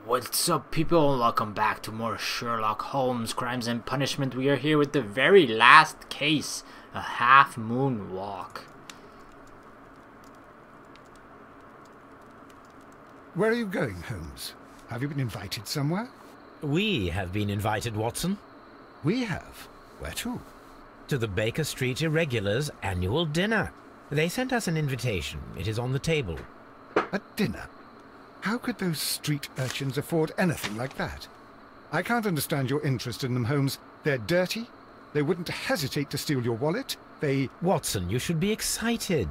What's up, people? Welcome back to more Sherlock Holmes Crimes and Punishment. We are here with the very last case, a half moon walk. Where are you going, Holmes? Have you been invited somewhere? We have been invited, Watson. We have? Where to? To the Baker Street Irregulars' annual dinner. They sent us an invitation. It is on the table. A dinner? How could those street urchins afford anything like that? I can't understand your interest in them, Holmes. They're dirty. They wouldn't hesitate to steal your wallet. Watson, you should be excited.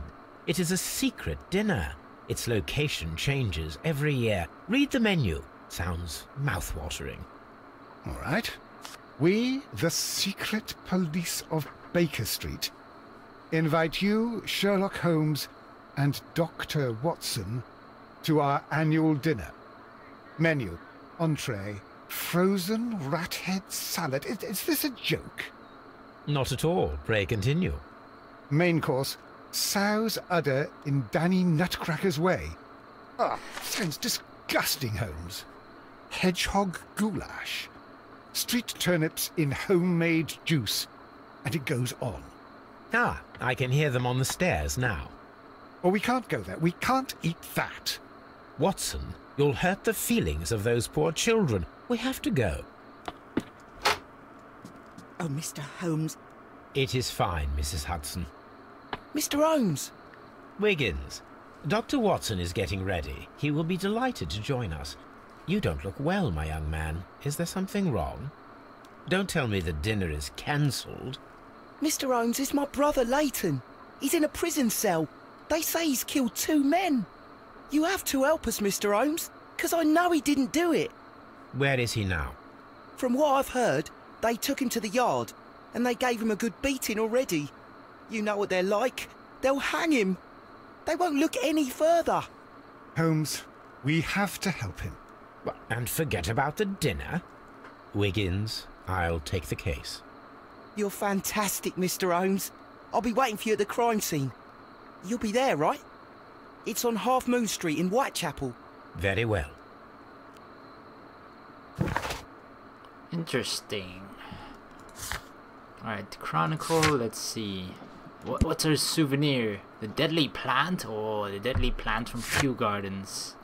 It is a secret dinner. Its location changes every year. Read the menu. Sounds mouth-watering. All right. We, the secret police of Baker Street, invite you, Sherlock Holmes, and Dr. Watson to our annual dinner. Menu, entree, frozen rat head salad. Is this a joke? Not at all. Pray continue. Main course, sow's udder in Danny Nutcracker's way. Sounds disgusting, Holmes. Hedgehog goulash. Street turnips in homemade juice. And it goes on. Ah, I can hear them on the stairs now. Oh, we can't go there. We can't eat that. Watson, you'll hurt the feelings of those poor children. We have to go. Oh, Mr. Holmes. It is fine, Mrs. Hudson. Mr. Holmes! Wiggins, Dr. Watson is getting ready. He will be delighted to join us. You don't look well, my young man. Is there something wrong? Don't tell me the dinner is cancelled. Mr. Holmes is my brother Leighton. He's in a prison cell. They say he's killed 2 men. You have to help us, Mr. Holmes, because I know he didn't do it. Where is he now? From what I've heard, they took him to the yard, and they gave him a good beating already. You know what they're like. They'll hang him. They won't look any further. Holmes, we have to help him. And forget about the dinner? Wiggins, I'll take the case. You're fantastic, Mr. Holmes. I'll be waiting for you at the crime scene. You'll be there, right? It's on Half Moon Street in Whitechapel. Very well. Interesting. Alright, Chronicle, let's see. What's our souvenir? The deadly plant? Or the deadly plant from Kew Gardens?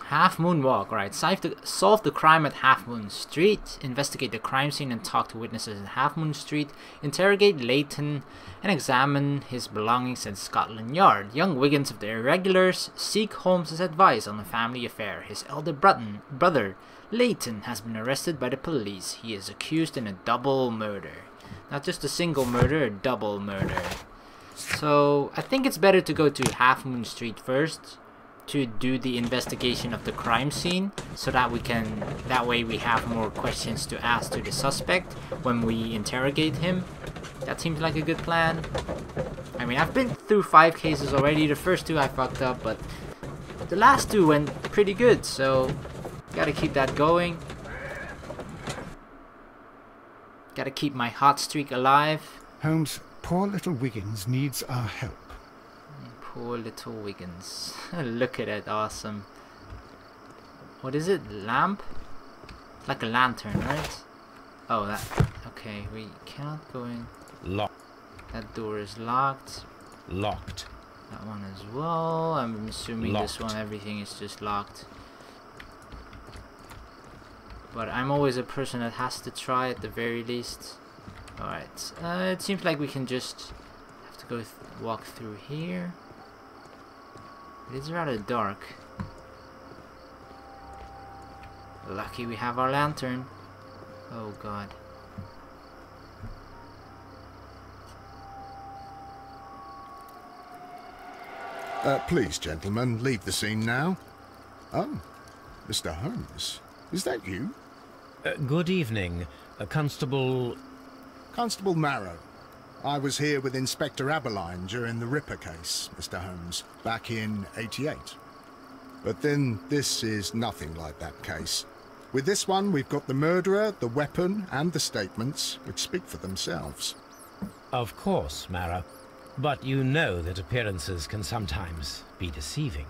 Half Moon Walk, right. Solve the crime at Half Moon Street. Investigate the crime scene and talk to witnesses at Half Moon Street. Interrogate Leighton and examine his belongings at Scotland Yard. Young Wiggins of the Irregulars seek Holmes' advice on a family affair. His elder brother, Leighton, has been arrested by the police. He is accused in a double murder. Not just a single murder, a double murder. So, I think it's better to go to Half Moon Street first to do the investigation of the crime scene, so that way we have more questions to ask to the suspect when we interrogate him. That seems like a good plan. I mean, I've been through 5 cases already. The first 2 I fucked up, but the last 2 went pretty good, so gotta keep that going. Gotta keep my hot streak alive. Holmes, poor little Wiggins needs our help. Poor little Wiggins. Look at it, awesome. What is it? Lamp? It's like a lantern, right? Oh, that. Okay, we cannot go in. Locked. That door is locked. Locked. That one as well. I'm assuming this Locked. one, everything is just locked. But I'm always a person that has to try at the very least. Alright, it seems like we can just have to go walk through here. It's rather dark. Lucky we have our lantern. Oh god. Please, gentlemen, leave the scene now. Oh, Mr. Holmes, is that you? Good evening, Constable... Constable Marrow. I was here with Inspector Aberline during the Ripper case, Mr. Holmes, back in '88. But then this is nothing like that case. With this one, we've got the murderer, the weapon, and the statements, which speak for themselves. Of course, Marrow. But you know that appearances can sometimes be deceiving.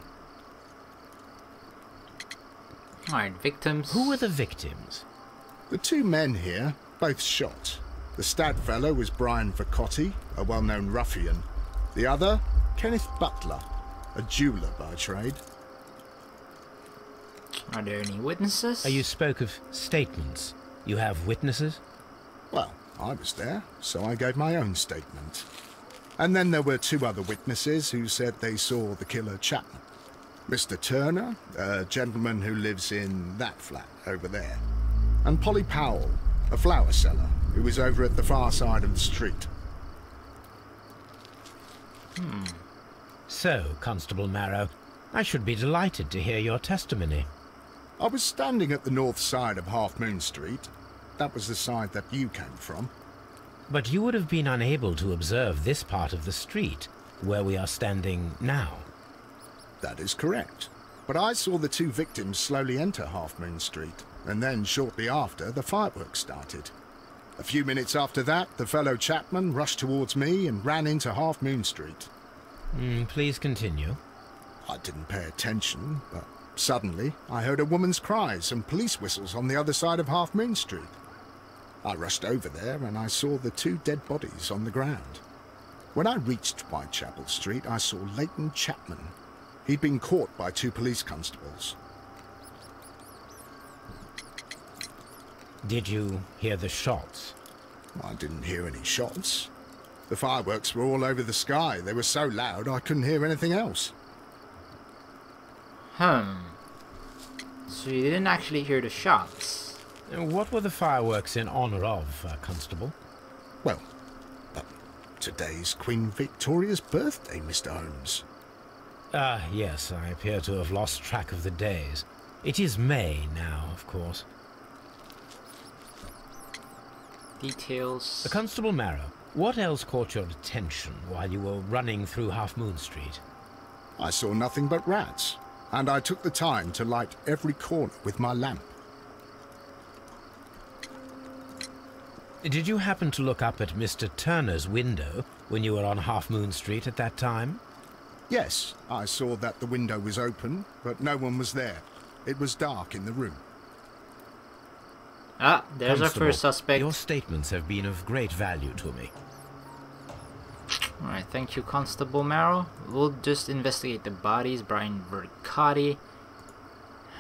Alright, victims. Who were the victims? The two men here, both shot. The stud fellow was Brian Vercotti, a well-known ruffian. The other, Kenneth Butler, a jeweller by trade. Are there any witnesses? You spoke of statements. You have witnesses? Well, I was there, so I gave my own statement. And then there were two other witnesses who said they saw the killer Chapman. Mr. Turner, a gentleman who lives in that flat over there. And Polly Powell, a flower seller, who was over at the far side of the street. So, Constable Marrow, I should be delighted to hear your testimony. I was standing at the north side of Half Moon Street. That was the side that you came from. But you would have been unable to observe this part of the street, where we are standing now. That is correct. But I saw the two victims slowly enter Half Moon Street, and then shortly after, the fireworks started. A few minutes after that, the fellow Chapman rushed towards me and ran into Half Moon Street. Please continue. I didn't pay attention, but suddenly I heard a woman's cries and police whistles on the other side of Half Moon Street. I rushed over there and I saw the two dead bodies on the ground. When I reached Whitechapel Street, I saw Leighton Chapman. He'd been caught by two police constables. Did you hear the shots? I didn't hear any shots. The fireworks were all over the sky. They were so loud I couldn't hear anything else. So you didn't actually hear the shots? What were the fireworks in honor of, Constable? Well, today's Queen Victoria's birthday, Mr. Holmes. Yes, I appear to have lost track of the days. It is May now, of course. Details. Constable Marrow, what else caught your attention while you were running through Half Moon Street? I saw nothing but rats, and I took the time to light every corner with my lamp. Did you happen to look up at Mr. Turner's window when you were on Half Moon Street at that time? Yes, I saw that the window was open, but no one was there. It was dark in the room. Ah, there's our Constable, first suspect. Your statements have been of great value to me. Alright, thank you, Constable Marrow. We'll just investigate the bodies. Brian Vercotti.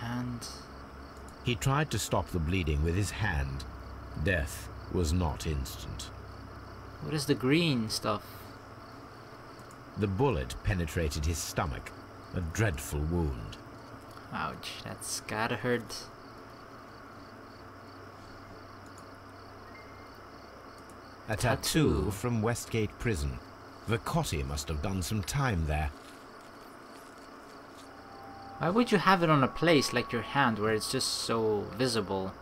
And... He tried to stop the bleeding with his hand. Death was not instant. what is the green stuff? The bullet penetrated his stomach, a dreadful wound. Ouch, that's gotta hurt. A tattoo from Westgate Prison. Vercotti must have done some time there. Why would you have it on a place like your hand where it's just so visible?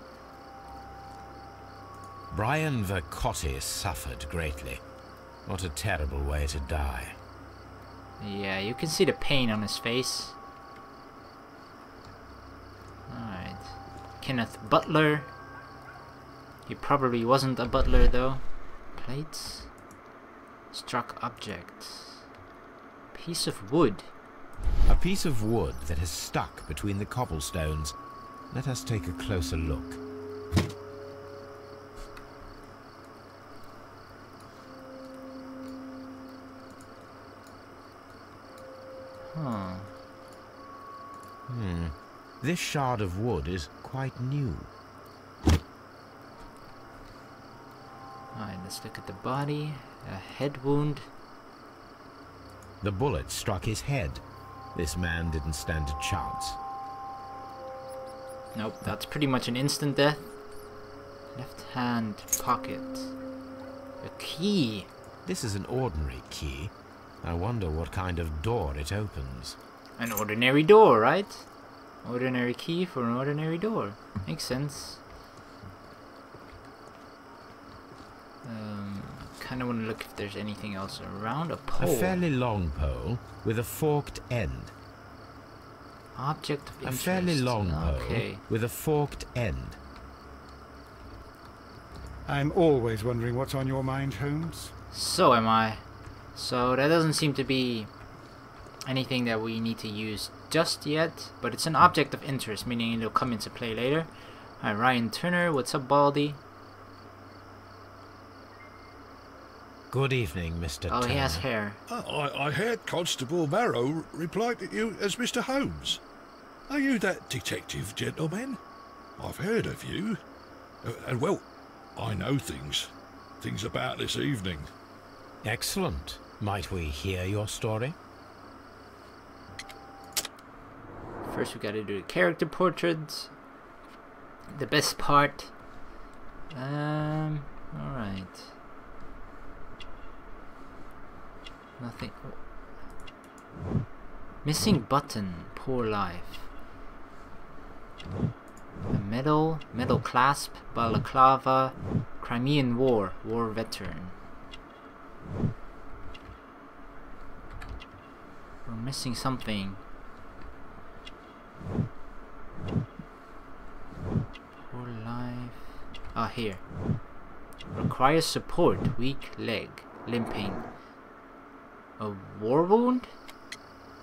Brian Vercotti suffered greatly. What a terrible way to die. Yeah, you can see the pain on his face. Alright. Kenneth Butler. He probably wasn't a butler though. Plates. Struck object. Piece of wood. A piece of wood that has stuck between the cobblestones. Let us take a closer look. This shard of wood is quite new. Alright, let's look at the body. A head wound. The bullet struck his head. This man didn't stand a chance. Nope, that's pretty much an instant death. Left hand pocket. A key. This is an ordinary key. I wonder what kind of door it opens. An ordinary door, right? Ordinary key for an ordinary door. Makes sense. Kind of want to look if there's anything else around. A pole. A fairly long pole with a forked end. Object of interest. A fairly long okay. pole with a forked end. I'm always wondering what's on your mind, Holmes. So am I. So that doesn't seem to be anything that we need to use just yet, but it's an object of interest, meaning it'll come into play later. Alright, Ryan Turner, what's up, Baldy? Good evening, Mr. Oh, Turner. he has hair. I heard Constable Marrow reply to you as Mr. Holmes. Are you that detective gentleman? I've heard of you. And well, I know things about this evening. Excellent. Might we hear your story? First we gotta do the character portraits. The best part. Alright. Nothing. Missing button. Poor life. A medal clasp, balaclava, Crimean War veteran. We're missing something. Poor life. Ah, here. Requires support, weak leg, limping. A war wound?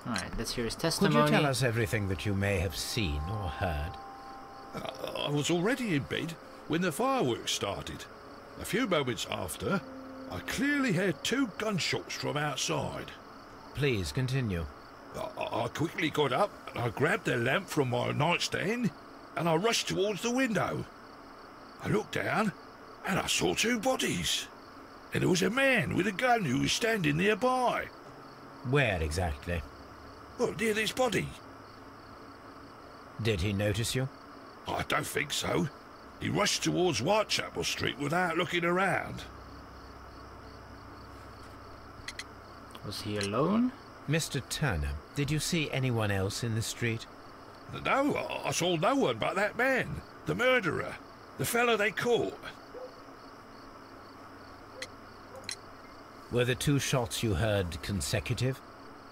Alright, let's hear his testimony. Could you tell us everything that you may have seen or heard? I was already in bed when the fireworks started. A few moments after, I clearly heard 2 gunshots from outside. Please continue. I quickly got up and I grabbed the lamp from my nightstand and I rushed towards the window. I looked down and I saw 2 bodies. And there was a man with a gun who was standing nearby. Where exactly? Well, near this body. Did he notice you? I don't think so. He rushed towards Whitechapel Street without looking around. Was he alone? Mr. Turner, did you see anyone else in the street? No, I saw no one but that man, the murderer, the fellow they caught. Were the 2 shots you heard consecutive?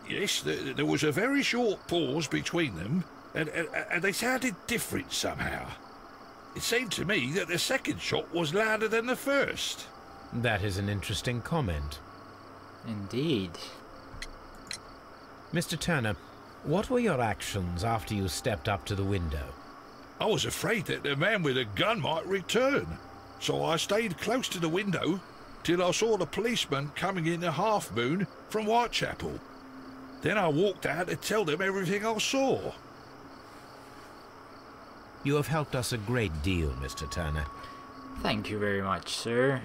Yes, there was a very short pause between them, and they sounded different somehow. It seemed to me that the second shot was louder than the first. That is an interesting comment. Indeed. Mr. Turner, what were your actions after you stepped up to the window? I was afraid that the man with a gun might return, so I stayed close to the window till I saw the policeman coming in the Half Moon from Whitechapel. Then I walked out to tell them everything I saw. You have helped us a great deal, Mr. Turner. Thank you very much, sir.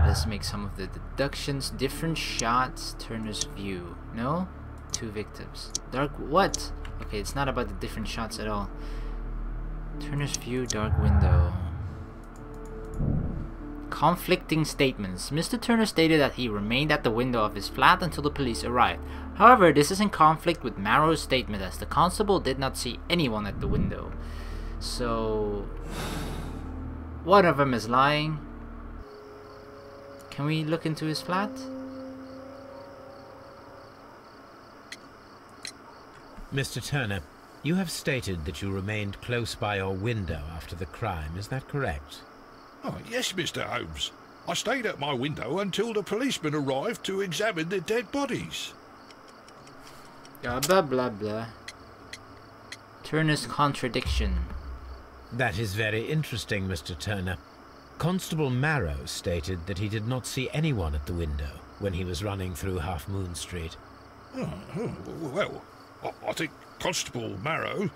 Let's make some of the deductions. Different shots, Turner's view. No? 2 victims. Dark what? Okay, it's not about the different shots at all. Turner's view, dark window. Conflicting statements. Mr. Turner stated that he remained at the window of his flat until the police arrived. However, this is in conflict with Marrow's statement as the constable did not see anyone at the window. So, one of them is lying. Can we look into his flat? Mr. Turner, you have stated that you remained close by your window after the crime, is that correct? Oh, yes, Mr. Holmes. I stayed at my window until the policeman arrived to examine the dead bodies. Blah blah blah. Turner's contradiction. That is very interesting, Mr. Turner. Constable Marrow stated that he did not see anyone at the window when he was running through Half Moon Street. Well, I think Constable Marrow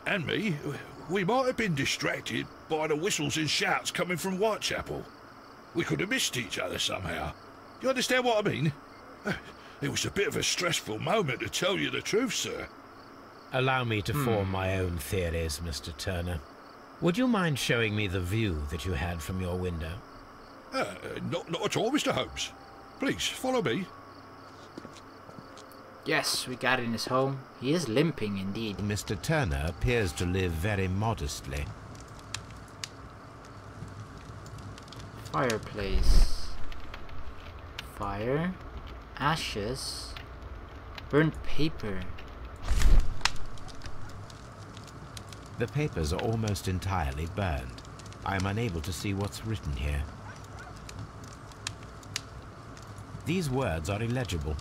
and me, we might have been distracted by the whistles and shouts coming from Whitechapel. We could have missed each other somehow. You understand what I mean? It was a bit of a stressful moment, to tell you the truth, sir. Allow me to form my own theories, Mr. Turner. Would you mind showing me the view that you had from your window? Not at all, Mr. Holmes. Please, follow me. Yes, we got it in his home. He is limping indeed. Mr. Turner appears to live very modestly. Fireplace. Fire. Ashes. Burnt paper. The papers are almost entirely burned. I am unable to see what's written here. These words are illegible.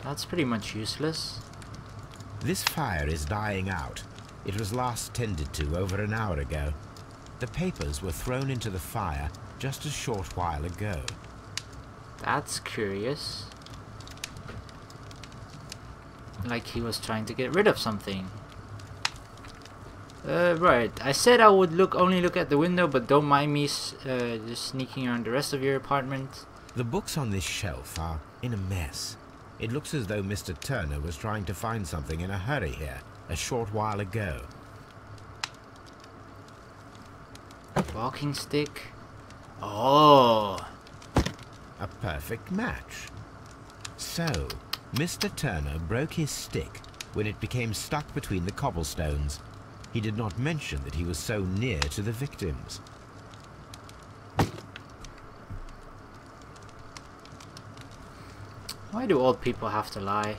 That's pretty much useless. This fire is dying out. It was last tended to over an hour ago. The papers were thrown into the fire just a short while ago. That's curious. Like he was trying to get rid of something. Right. I said I would only look at the window, but don't mind me just sneaking around the rest of your apartment. The books on this shelf are in a mess. It looks as though Mr. Turner was trying to find something in a hurry here a short while ago. Walking stick. Oh. A perfect match. So, Mr. Turner broke his stick when it became stuck between the cobblestones. He did not mention that he was so near to the victims. Why do old people have to lie?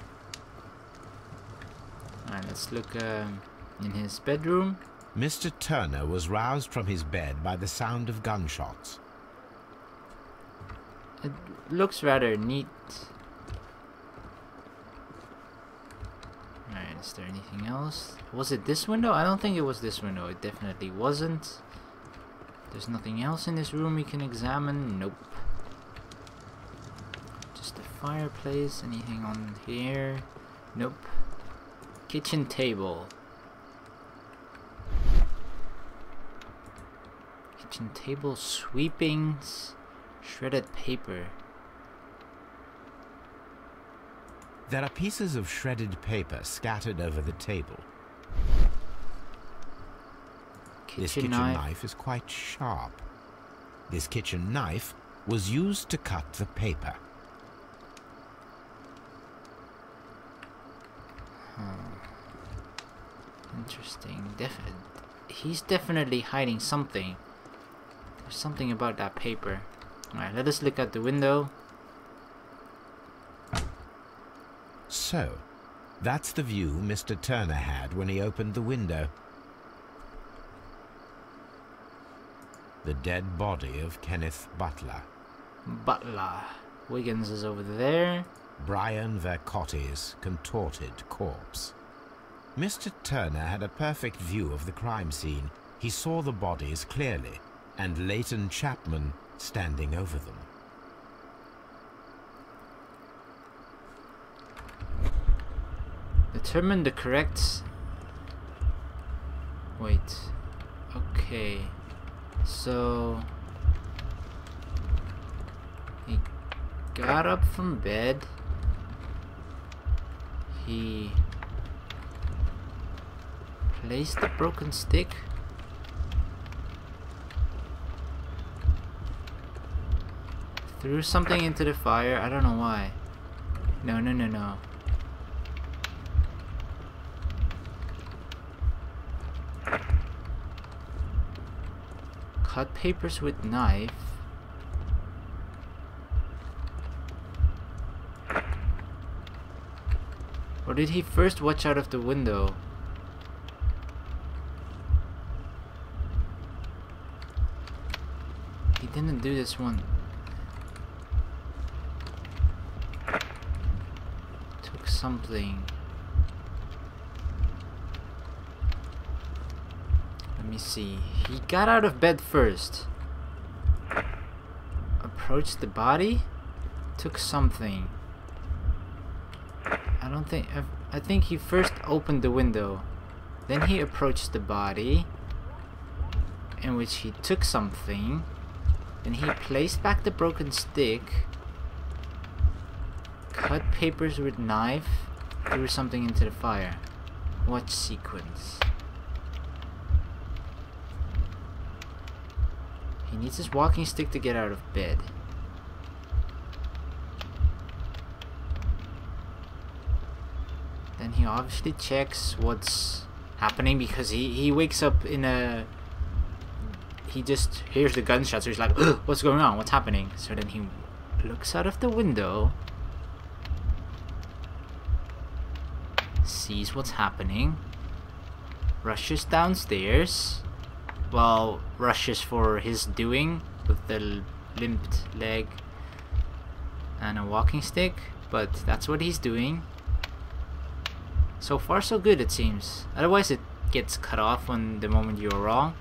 Alright, let's look in his bedroom. Mr. Turner was roused from his bed by the sound of gunshots. It looks rather neat. Alright, is there anything else? Was it this window? I don't think it was this window. It definitely wasn't. There's nothing else in this room we can examine. Nope. Just a fireplace. Anything on here? Nope. Kitchen table. Kitchen table sweepings. Shredded paper. There are pieces of shredded paper scattered over the table. This kitchen knife is quite sharp. This kitchen knife was used to cut the paper. Interesting. He's definitely hiding something. There's something about that paper. Alright, let us look at the window. So, that's the view Mr. Turner had when he opened the window. The dead body of Kenneth Butler. Butler. Wiggins is over there. Brian Vercotti's contorted corpse. Mr. Turner had a perfect view of the crime scene. He saw the bodies clearly, and Leighton Chapman standing over them. Determine the correct... Wait. Okay. So... He got up from bed. He... placed the broken stick. Threw something into the fire. I don't know why. No. Cut papers with knife. Or did he first watch out of the window? He didn't do this one. Took something. Let me see. He got out of bed first. Approached the body. Took something. I think he first opened the window. Then he approached the body, in which he took something. Then he placed back the broken stick. Cut papers with knife. Threw something into the fire. What sequence? He needs his walking stick to get out of bed. Then he obviously checks what's happening, because he wakes up in a... He just hears the gunshots, so he's like, ugh, what's going on? What's happening? So then he looks out of the window, sees what's happening, rushes downstairs. Well, rushes for his doing with the limped leg and a walking stick. but that's what he's doing. So far so good, it seems. Otherwise it gets cut off when the moment you're wrong.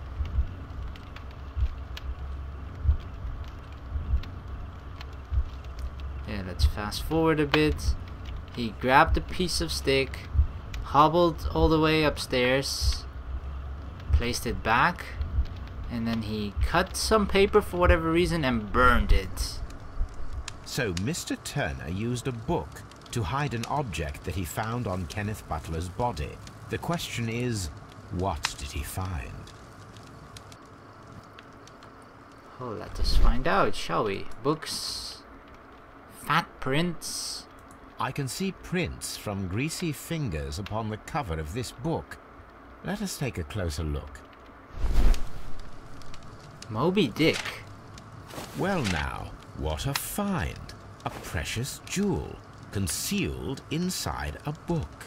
Yeah, let's fast forward a bit. He grabbed a piece of stick, hobbled all the way upstairs, placed it back, and then he cut some paper for whatever reason and burned it. So Mr. Turner used a book to hide an object that he found on Kenneth Butler's body. The question is, what did he find? Oh, let us find out, shall we? Books, fat prints. I can see prints from greasy fingers upon the cover of this book. Let us take a closer look. Moby Dick. Well now, what a find! A precious jewel, concealed inside a book.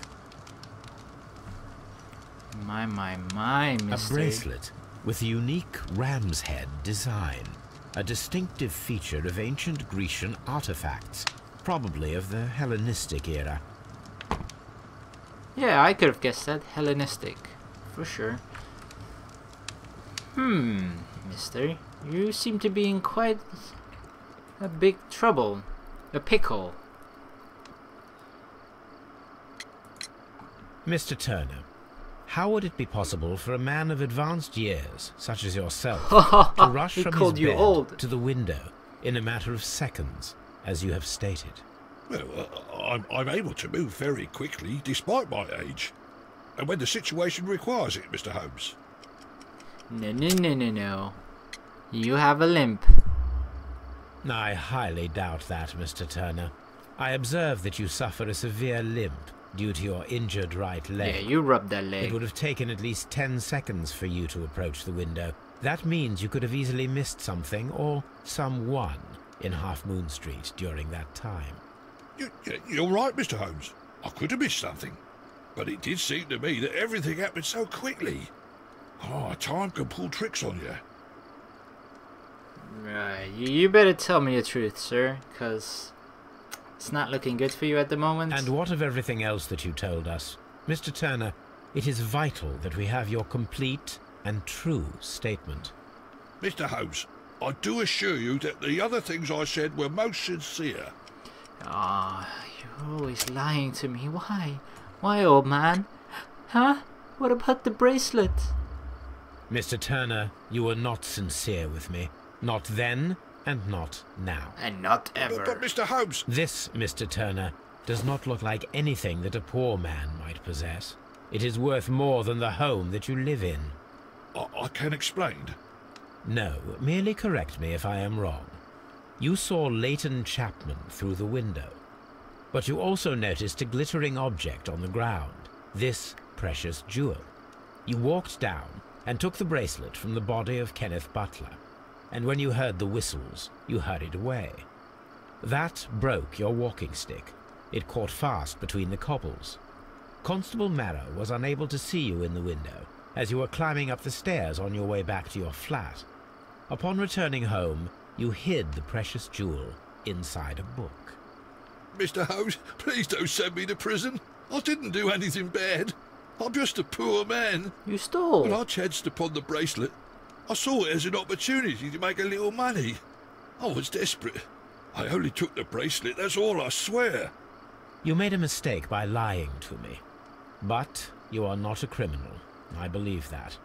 My, mister. A bracelet with a unique ram's head design. A distinctive feature of ancient Grecian artifacts, probably of the Hellenistic era. Yeah, I could have guessed that. Hellenistic. For sure. Mister. You seem to be in quite a big trouble. A pickle. Mr. Turner, how would it be possible for a man of advanced years, such as yourself, to rush He from called his you bed old. to the window in a matter of seconds, as you have stated? Well, I'm able to move very quickly, despite my age. And when the situation requires it, Mr. Holmes. No. You have a limp. I highly doubt that, Mr. Turner. I observe that you suffer a severe limp due to your injured right leg. Yeah, you rubbed that It leg. would have taken at least 10 seconds for you to approach the window. That means you could have easily missed something or someone in Half Moon Street during that time. You're right, Mr. Holmes. I could have missed something. But it did seem to me that everything happened so quickly. Oh, time can pull tricks on you. Right, you better tell me the truth, sir, because it's not looking good for you at the moment. And what of everything else that you told us? Mr. Turner, it is vital that we have your complete and true statement. Mr. Holmes, I do assure you that the other things I said were most sincere. Ah, you're always lying to me. Why? Why, old man? Huh? What about the bracelet? Mr. Turner, you were not sincere with me. Not then, and not now. And not ever. But Mr. Holmes... This, Mr. Turner, does not look like anything that a poor man might possess. It is worth more than the home that you live in. I can explain. No, merely correct me if I am wrong. You saw Leighton Chapman through the window, but you also noticed a glittering object on the ground, this precious jewel. You walked down and took the bracelet from the body of Kenneth Butler, and when you heard the whistles, you hurried away. That broke your walking stick. It caught fast between the cobbles. Constable Marrow was unable to see you in the window, as you were climbing up the stairs on your way back to your flat. Upon returning home, you hid the precious jewel inside a book. Mr. Holmes, please don't send me to prison. I didn't do anything bad. I'm just a poor man. You stole. When I chanced upon the bracelet, I saw it as an opportunity to make a little money. I was desperate. I only took the bracelet, that's all, I swear. You made a mistake by lying to me. But you are not a criminal. I believe that.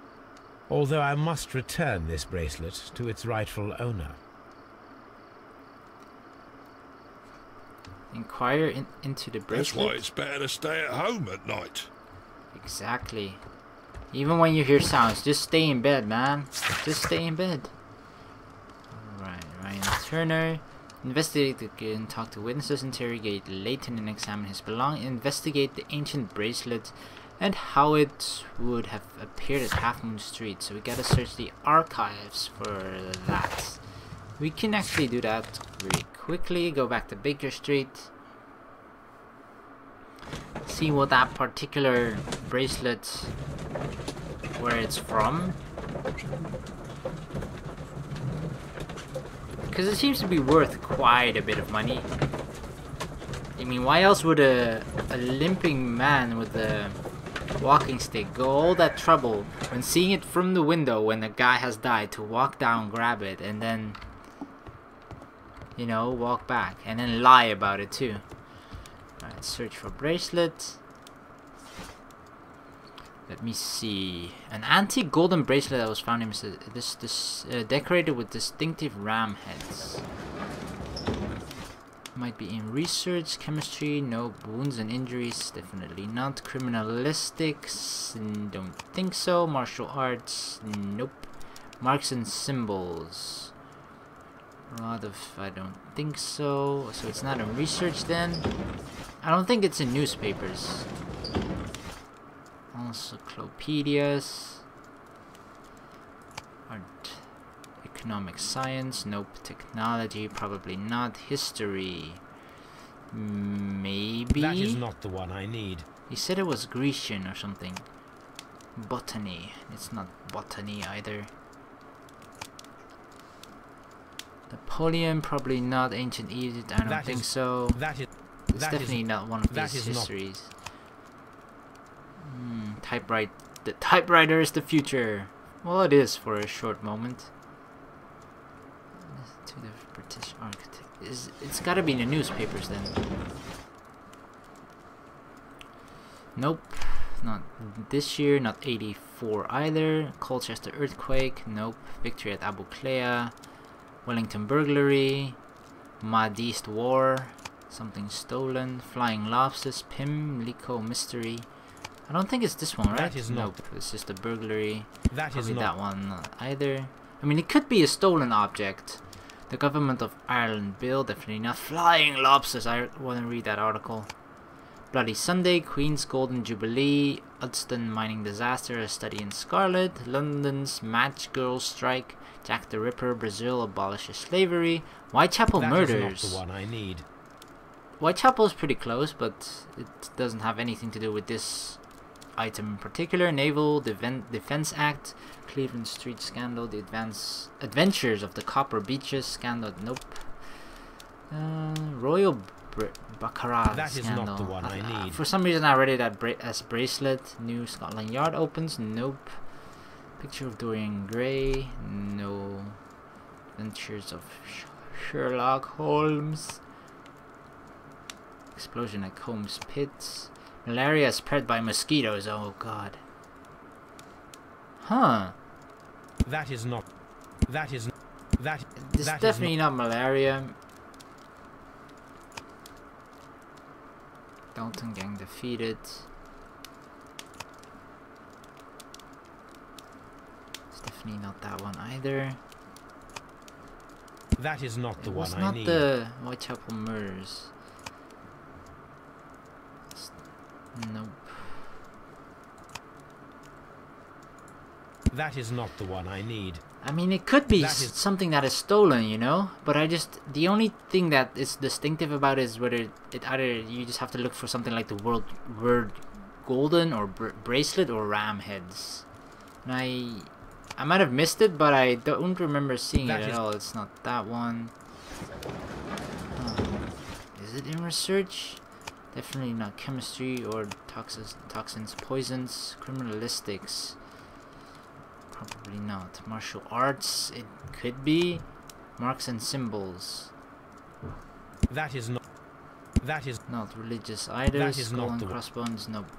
Although I must return this bracelet to its rightful owner. Inquire into the bracelet. That's why it's better to stay at home at night. Exactly. Even when you hear sounds, just stay in bed, man. Just stay in bed. Alright, Ryan Turner. Investigate again, talk to witnesses, interrogate Leighton and examine his belongings. Investigate the ancient bracelet and how it would have appeared at Half Moon Street. So we gotta search the archives for that. We can actually do that really quickly. Go back to Baker Street. See what that particular bracelet, where it's from. Because it seems to be worth quite a bit of money. mean, why else would a limping man with a walking stick go all that trouble when seeing it from the window when the guy has died to walk down, grab it, and then, you know, walk back and then lie about it too. Alright, search for bracelet. Let me see. An antique golden bracelet that was found in this decorated with distinctive ram heads. Might be in research, chemistry, nope. Wounds and injuries, definitely not. Criminalistics, don't think so. Martial arts, nope. Marks and symbols. I don't think so. So it's not in research then. I don't think it's in newspapers. Encyclopedias. Art. Economic science, nope. Technology, probably not. History, maybe. That is not the one I need. He said it was Grecian or something. Botany, it's not botany either. Napoleon, probably not. Ancient Egypt, I don't think so. It's definitely not one of these histories. Typewriter. The typewriter is the future. Well, it is for a short moment. To the British architect. It's gotta be in the newspapers then. Nope. Not this year, not 84 either. Colchester earthquake, nope. Victory at Abu Klea. Wellington burglary. Mahdist war. Something stolen. Flying lobsters. Pimlico mystery. I don't think it's this one, right? That is nope. It's just a burglary. That is probably not that one either. I mean, it could be a stolen object. The government of Ireland bill, definitely not. Flying lobsters, I want to read that article. Bloody Sunday, Queen's Golden Jubilee, Udston mining disaster, a study in scarlet, London's match girl strike, Jack the Ripper, Brazil abolishes slavery, Whitechapel murders. That is not the one I need. Whitechapel is pretty close, but it doesn't have anything to do with this item in particular. Naval Defense Act, Cleveland Street Scandal, the Adventures of the Copper Beaches Scandal, nope. Royal Baccarat That is Scandal. not the one I need. For some reason I read it as bracelet. New Scotland Yard opens, nope. Picture of Dorian Gray, no. Adventures of Sherlock Holmes. Explosion at Combs Pits. Malaria spread by mosquitoes. Oh god. Huh. That is not. That is. That. This is definitely not malaria. Dalton gang defeated. It's definitely not that one either. That is not the one I not need. The Whitechapel murders. Nope. That is not the one I need. I mean, it could be something that is stolen, you know? But the only thing that is distinctive about it is whether it either you just have to look for something like the word golden or bracelet or ram heads. And I might have missed it, but I don't remember seeing it at all. It's not that one. Is it in research? Definitely not chemistry or toxins, poisons, criminalistics. Probably not. Martial arts, it could be. Marks and symbols. That is not. That is not religious either. That is Skull not and the crossbones, nope.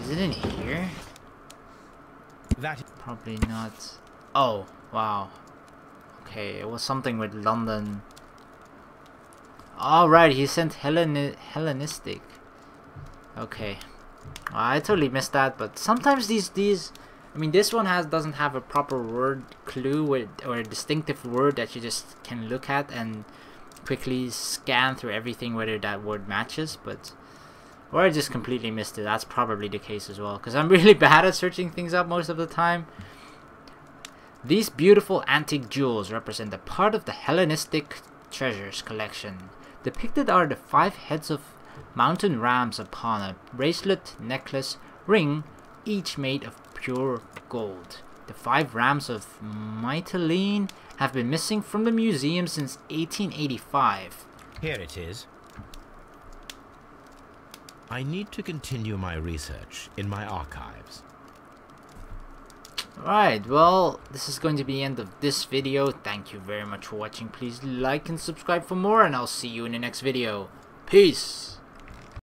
Is it in here? That probably not. Oh, wow. Okay, it was something with London. Alright, he sent Hellenistic. Okay. I totally missed that, but sometimes these I mean, this one doesn't have a proper word clue or a distinctive word that you just can look at and quickly scan through everything whether that word matches, but or I just completely missed it. That's probably the case as well, because I'm really bad at searching things up most of the time. These beautiful antique jewels represent a part of the Hellenistic treasures collection. Depicted are the 5 heads of mountain rams upon a bracelet, necklace, ring, each made of pure gold. The 5 rams of Mytilene have been missing from the museum since 1885. Here it is. I need to continue my research in my archives. Alright, well, this is going to be the end of this video. Thank you very much for watching. Please like and subscribe for more, and I'll see you in the next video. Peace!